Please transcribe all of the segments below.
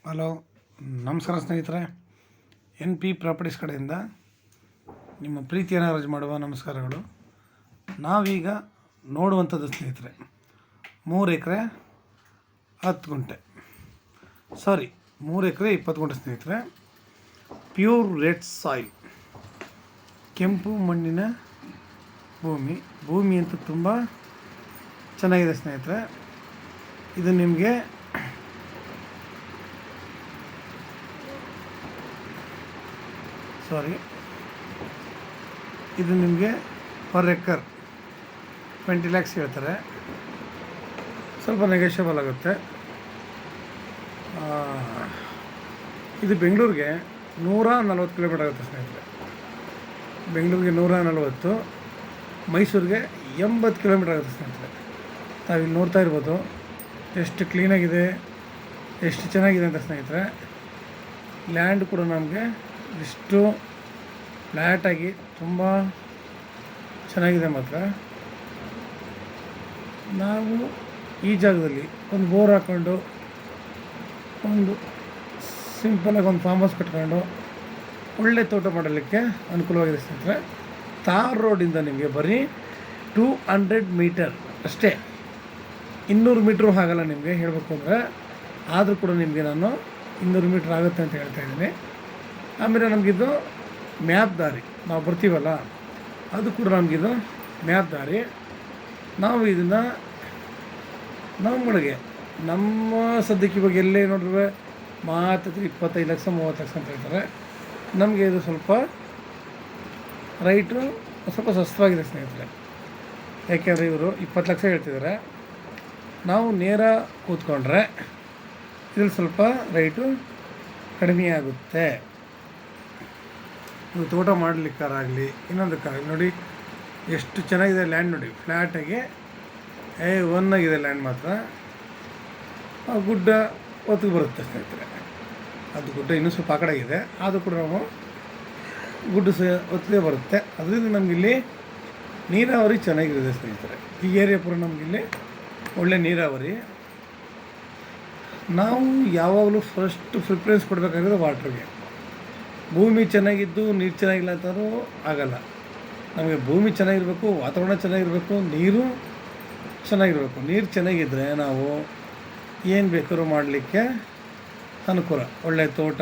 Hello, ನಮಸ್ಕಾರ ಸ್ನೇಹಿತರೆ. NP properties ಕಡೆಯಿಂದ ನಿಮ್ಮ ಪ್ರೀತಿಯನ್ನು ಅರ್ಜಿ ಮಾಡುವ ನಮಸ್ಕಾರಗಳು. ನಾವೀಗ ನೋಡುವಂಥದ್ದು ಸ್ನೇಹಿತರೆ 3 ಎಕರೆ 10 ಗುಂಟೆ, 3 ಎಕರೆ 20 ಗುಂಟೆ ಸ್ನೇಹಿತರೆ. ಪ್ಯೂರ್ ರೆಡ್ ಸಾಯಿಲ್, ಕೆಂಪು ಮಣ್ಣಿನ ಭೂಮಿ ಅಂತೂ ತುಂಬ ಚೆನ್ನಾಗಿದೆ ಸ್ನೇಹಿತರೆ. ಇದು ನಿಮಗೆ ಇದು ನಿಮಗೆ ಪರ್ ಎಕರ್ 20 lakhs ಹೇಳ್ತಾರೆ. ಸ್ವಲ್ಪ ನೆಗೋಷಿಯಬಲ್ ಆಗುತ್ತೆ. ಇದು ಬೆಂಗಳೂರಿಗೆ 140 ಕಿಲೋಮೀಟರ್ ಆಗುತ್ತೆ ಸ್ನೇಹಿತರೆ. ಬೆಂಗಳೂರಿಗೆ 140, ಮೈಸೂರಿಗೆ 80 ಕಿಲೋಮೀಟರ್ ಆಗುತ್ತೆ ಸ್ನೇಹಿತರೆ. ನಾವಿಲ್ಲಿ ನೋಡ್ತಾ ಇರ್ಬೋದು ಎಷ್ಟು ಕ್ಲೀನಾಗಿದೆ, ಎಷ್ಟು ಚೆನ್ನಾಗಿದೆ ಅಂತ ಸ್ನೇಹಿತರೆ. ಲ್ಯಾಂಡ್ ಕೂಡ ನಮಗೆ ಇಷ್ಟು ಫ್ಲ್ಯಾಟಾಗಿ ತುಂಬ ಚೆನ್ನಾಗಿದೆ. ಮಾತ್ರ ನಾವು ಈ ಜಾಗದಲ್ಲಿ ಒಂದು ಬೋರ್ ಹಾಕ್ಕೊಂಡು ಒಂದು ಸಿಂಪಲಾಗಿ ಒಂದು ಫಾರ್ಮ್ ಹೌಸ್ ಕಟ್ಕೊಂಡು ಒಳ್ಳೆ ತೋಟ ಮಾಡಲಿಕ್ಕೆ ಅನುಕೂಲವಾಗಿದೆ ಸ್ನೇಹಿತರೆ. ತಾರ್ ರೋಡಿಂದ ನಿಮಗೆ ಬರೀ 200 ಮೀಟರ್ ಅಷ್ಟೇ, 200 ಮೀಟ್ರೂ ಆಗಲ್ಲ ನಿಮಗೆ ಹೇಳಬೇಕು ಅಂದರೆ. ಆದರೂ ಕೂಡ ನಿಮಗೆ ನಾನು 200 ಮೀಟ್ರ್ ಆಗುತ್ತೆ ಅಂತ ಹೇಳ್ತಾ ಇದ್ದೀನಿ. ಆಮೇಲೆ ನಮಗಿದು ಮ್ಯಾಪ್ ದಾರಿ, ನಾವು ಬರ್ತೀವಲ್ಲ ಅದು ಕೂಡ ನಮಗಿದು ಮ್ಯಾಪ್ ದಾರಿ. ನಾವು ಇದನ್ನು ನಮ್ಮೊಳಗೆ ನಮ್ಮ ಸದ್ಯಕ್ಕೆ ಇವಾಗ ಎಲ್ಲೇ ನೋಡಿದ್ರೆ ಮಾತ್ರ 25 ಲಕ್ಷ 30 ಲಕ್ಷ ಅಂತ ಹೇಳ್ತಾರೆ. ನಮಗೆ ಇದು ಸ್ವಲ್ಪ ರೈಟು ಸ್ವಲ್ಪ ಸಸ್ತವಾಗಿದೆ ಸ್ನೇಹಿತರೆ. ಯಾಕೆಂದರೆ ಇವರು 20 ಲಕ್ಷ ಹೇಳ್ತಿದ್ದಾರೆ. ನಾವು ನೇರ ಕೂತ್ಕೊಂಡ್ರೆ ಇದ್ರಲ್ಲಿ ಸ್ವಲ್ಪ ರೈಟು ಕಡಿಮೆ ಆಗುತ್ತೆ. ಇದು ತೋಟ ಮಾಡಲಿಕ್ಕಾಗಲಿ ಇನ್ನೊಂದಕ್ಕಾಗಲಿ ನೋಡಿ ಎಷ್ಟು ಚೆನ್ನಾಗಿದೆ ಲ್ಯಾಂಡ್. ನೋಡಿ ಫ್ಲ್ಯಾಟಾಗಿ ಒನ್ ಆಗಿದೆ ಲ್ಯಾಂಡ್. ಮಾತ್ರ ಆ ಗುಡ್ಡ ಒತ್ತಿಗೆ ಬರುತ್ತೆ ಸ್ನೇಹಿತರೆ. ಅದು ಗುಡ್ಡ ಇನ್ನೂ ಸ್ವಲ್ಪ ಆ ಕಡೆ ಇದೆ, ಆದರೂ ಕೂಡ ನಾವು ಗುಡ್ಡ ಒತ್ತಿಗೆ ಬರುತ್ತೆ. ಅದರಿಂದ ನಮಗಿಲ್ಲಿ ನೀರಾವರಿ ಚೆನ್ನಾಗಿರುತ್ತೆ ಸ್ನೇಹಿತರೆ. ಈ ಏರಿಯಾ ಪೂರ ನಮಗಿಲ್ಲಿ ಒಳ್ಳೆ ನೀರಾವರಿ. ನಾವು ಯಾವಾಗಲೂ ಫಸ್ಟ್ ಪ್ರಿಫರೆನ್ಸ್ ಕೊಡಬೇಕಾಗಿರೋದು ವಾಟ್ರಿಗೆ. ಭೂಮಿ ಚೆನ್ನಾಗಿದ್ದು ನೀರು ಚೆನ್ನಾಗಿಲ್ಲ ಅಂತಲೂ ಆಗಲ್ಲ. ನಮಗೆ ಭೂಮಿ ಚೆನ್ನಾಗಿರಬೇಕು, ವಾತಾವರಣ ಚೆನ್ನಾಗಿರಬೇಕು, ನೀರು ಚೆನ್ನಾಗಿರಬೇಕು. ನೀರು ಚೆನ್ನಾಗಿದ್ದರೆ ನಾವು ಏನು ಬೇಕಾದ್ರೂ ಮಾಡಲಿಕ್ಕೆ ಅನುಕೂಲ. ಒಳ್ಳೆ ತೋಟ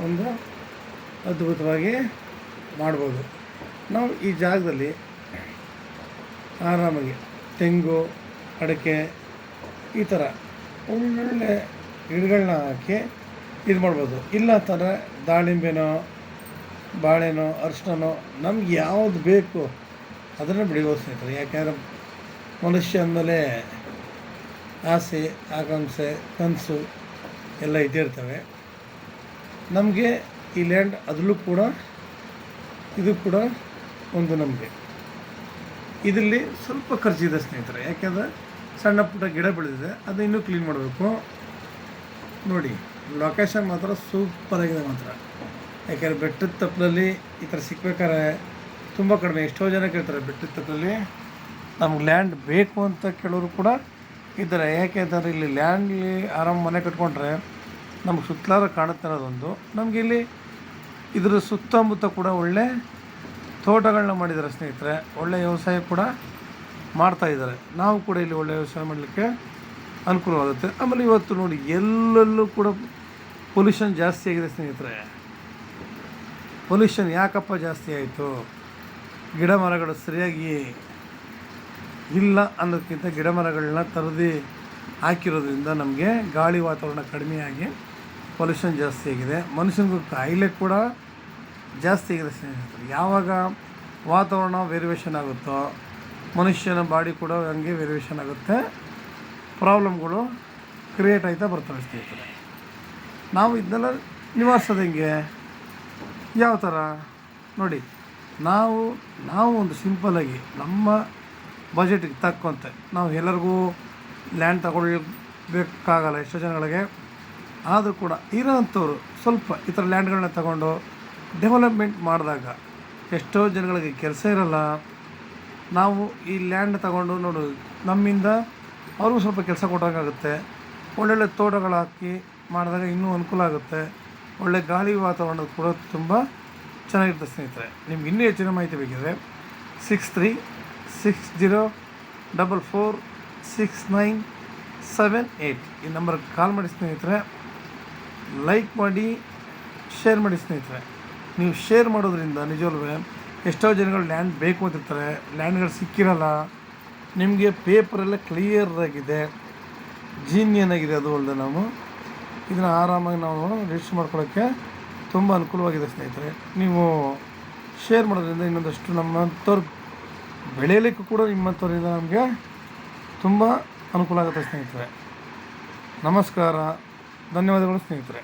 ಒಂದು ಅದ್ಭುತವಾಗಿ ಮಾಡ್ಬೋದು. ನಾವು ಈ ಜಾಗದಲ್ಲಿ ಆರಾಮಾಗಿ ತೆಂಗು, ಅಡಿಕೆ ಈ ಥರ ಒಳ್ಳೊಳ್ಳೆ ಗಿಡಗಳನ್ನ ಹಾಕಿ ಇದು ಮಾಡ್ಬೋದು. ಇಲ್ಲ ಅಂತಂದರೆ ದಾಳಿಂಬೆನೋ, ಬಾಳೆನೋ, ಅರಿಶಿನೋ ನಮ್ಗೆ ಯಾವುದು ಬೇಕು ಅದನ್ನು ಬೆಳಿಬೋದು ಸ್ನೇಹಿತರೆ. ಯಾಕೆಂದರೆ ಮನುಷ್ಯ ಅಂದಮೇಲೆ ಆಸೆ, ಆಕಾಂಕ್ಷೆ, ಕನಸು ಎಲ್ಲ ಇದ್ದೇ ಇರ್ತವೆ. ನಮಗೆ ಈ ಲ್ಯಾಂಡ್ ಅದರಲ್ಲೂ ಕೂಡ ಇದು ಕೂಡ ಒಂದು ನಮಗೆ ಇದರಲ್ಲಿ ಸ್ವಲ್ಪ ಖರ್ಚಿದೆ ಸ್ನೇಹಿತರೆ. ಯಾಕೆಂದರೆ ಸಣ್ಣ ಪುಟ್ಟ ಗಿಡ ಬೆಳೆದಿದೆ, ಅದು ಇನ್ನೂ ಕ್ಲೀನ್ ಮಾಡಬೇಕು. ನೋಡಿ ಲೊಕೇಶನ್ ಮಾತ್ರ ಸೂಪರಾಗಿದೆ ಮಾತ್ರ. ಯಾಕೆಂದರೆ ಬೆಟ್ಟದ ತಪ್ಪಲಲ್ಲಿ ಈ ಥರ ಸಿಗ್ಬೇಕಾದ್ರೆ ತುಂಬ ಕಡಿಮೆ. ಎಷ್ಟೋ ಜನ ಕೇಳ್ತಾರೆ ಬೆಟ್ಟದ ತಪ್ಪಲಲ್ಲಿ ನಮ್ಗೆ ಲ್ಯಾಂಡ್ ಬೇಕು ಅಂತ ಕೇಳೋರು ಕೂಡ ಇದ್ದಾರೆ. ಯಾಕೆಂದರೆ ಇಲ್ಲಿ ಲ್ಯಾಂಡ್ಲಿ ಆರಾಮ ಮನೆ ಕಟ್ಕೊಂಡ್ರೆ ನಮ್ಗೆ ಸುತ್ತಲಾರ ಕಾಣುತ್ತೆ ಅನ್ನೋದೊಂದು. ನಮಗೆ ಇಲ್ಲಿ ಇದರ ಸುತ್ತಮುತ್ತ ಕೂಡ ಒಳ್ಳೆ ತೋಟಗಳನ್ನ ಮಾಡಿದ್ದಾರೆ ಸ್ನೇಹಿತರೆ. ಒಳ್ಳೆ ವ್ಯವಸಾಯ ಕೂಡ ಮಾಡ್ತಾಯಿದ್ದಾರೆ. ನಾವು ಕೂಡ ಇಲ್ಲಿ ಒಳ್ಳೆ ವ್ಯವಸಾಯ ಮಾಡಲಿಕ್ಕೆ ಅನುಕೂಲವಾಗುತ್ತೆ. ಆಮೇಲೆ ಇವತ್ತು ನೋಡಿ ಎಲ್ಲೆಲ್ಲೂ ಕೂಡ ಪೊಲ್ಯೂಷನ್ ಜಾಸ್ತಿ ಆಗಿದೆ ಸ್ನೇಹಿತರೆ. ಪೊಲ್ಯೂಷನ್ ಯಾಕಪ್ಪ ಜಾಸ್ತಿ ಆಯಿತು? ಗಿಡ ಮರಗಳು ಸರಿಯಾಗಿ ಇಲ್ಲ ಅನ್ನೋದಕ್ಕಿಂತ ಗಿಡ ಮರಗಳನ್ನ ತರದಿ ಹಾಕಿರೋದ್ರಿಂದ ನಮಗೆ ಗಾಳಿ ವಾತಾವರಣ ಕಡಿಮೆಯಾಗಿ ಪೊಲ್ಯೂಷನ್ ಜಾಸ್ತಿ ಆಗಿದೆ. ಮನುಷ್ಯನಿಗೂ ಕಾಯಿಲೆ ಕೂಡ ಜಾಸ್ತಿ ಆಗಿದೆ ಸ್ನೇಹಿತರೆ. ಯಾವಾಗ ವಾತಾವರಣ ವೇರಿಯೇಷನ್ ಆಗುತ್ತೋ ಮನುಷ್ಯನ ಬಾಡಿ ಕೂಡ ಹಂಗೆ ವೇರಿಯೇಷನ್ ಆಗುತ್ತೆ, ಪ್ರಾಬ್ಲಮ್ಗಳು ಕ್ರಿಯೇಟ್ ಆಯ್ತಾ ಬರ್ತವೆ ಸ್ನೇಹಿತರೆ. ನಾವು ಇದನ್ನೆಲ್ಲ ನಿವಾರಿಸೋದು ಹೆಂಗೆ, ಯಾವ ಥರ ನೋಡಿ, ನಾವು ಒಂದು ಸಿಂಪಲಾಗಿ ನಮ್ಮ ಬಜೆಟಿಗೆ ತಕ್ಕಂತೆ ನಾವು ಎಲ್ಲರಿಗೂ ಲ್ಯಾಂಡ್ ತಗೊಳ್ಬೇಕಾಗಲ್ಲ ಎಷ್ಟೋ ಜನಗಳಿಗೆ. ಆದರೂ ಕೂಡ ಇರೋಂಥವ್ರು ಸ್ವಲ್ಪ ಈ ಥರ ಲ್ಯಾಂಡ್ಗಳನ್ನ ತಗೊಂಡು ಡೆವಲಪ್ಮೆಂಟ್ ಮಾಡಿದಾಗ ಎಷ್ಟೋ ಜನಗಳಿಗೆ ಕೆಲಸ ಇರೋಲ್ಲ. ನಾವು ಈ ಲ್ಯಾಂಡ್ ತಗೊಂಡು ನೋಡು ನಮ್ಮಿಂದ ಅವ್ರಿಗೂ ಸ್ವಲ್ಪ ಕೆಲಸ ಕೊಡೋಕ್ಕಾಗುತ್ತೆ. ಒಳ್ಳೊಳ್ಳೆ ತೋಟಗಳು ಹಾಕಿ ಮಾಡಿದಾಗ ಇನ್ನೂ ಅನುಕೂಲ ಆಗುತ್ತೆ. ಒಳ್ಳೆ ಗಾಳಿ ವಾತಾವರಣ ಕೂಡ ತುಂಬ ಚೆನ್ನಾಗಿರುತ್ತೆ ಸ್ನೇಹಿತರೆ. ನಿಮ್ಗೆ ಇನ್ನೂ ಹೆಚ್ಚಿನ ಮಾಹಿತಿ ಬೇಕಿದ್ರೆ 6360446978 ಈ ನಂಬರ್ಗೆ ಕಾಲ್ ಮಾಡಿ ಸ್ನೇಹಿತರೆ. ಲೈಕ್ ಮಾಡಿ, ಶೇರ್ ಮಾಡಿ ಸ್ನೇಹಿತರೆ. ನೀವು ಶೇರ್ ಮಾಡೋದ್ರಿಂದ ನಿಜವಲ್ವೇ ಎಷ್ಟೋ ಜನಗಳು ಲ್ಯಾಂಡ್ ಬೇಕು ಅಂತಿರ್ತಾರೆ, ಲ್ಯಾಂಡ್ಗಳು ಸಿಕ್ಕಿರಲ್ಲ. ನಿಮಗೆ ಪೇಪರೆಲ್ಲ ಕ್ಲಿಯರ್ ಆಗಿದೆ, ಜೀನಿಯನ್ ಆಗಿದೆ. ಅದು ಅಲ್ಲದೆ ನಾವು ಇದನ್ನು ಆರಾಮಾಗಿ ನಾವು ರಿಜಿಸ್ಟರ್ ಮಾಡ್ಕೊಳ್ಳೋಕ್ಕೆ ತುಂಬ ಅನುಕೂಲವಾಗಿದೆ ಸ್ನೇಹಿತರೆ. ನೀವು ಶೇರ್ ಮಾಡೋದ್ರಿಂದ ಇನ್ನೊಂದಷ್ಟು ನಮ್ಮಂಥವ್ರು ಬೆಳೆಯಲಿಕ್ಕೂ ಕೂಡ ನಿಮ್ಮಂಥವ್ರಿಂದ ನಮಗೆ ತುಂಬ ಅನುಕೂಲ ಆಗುತ್ತೆ ಸ್ನೇಹಿತರೆ. ನಮಸ್ಕಾರ, ಧನ್ಯವಾದಗಳು ಸ್ನೇಹಿತರೆ.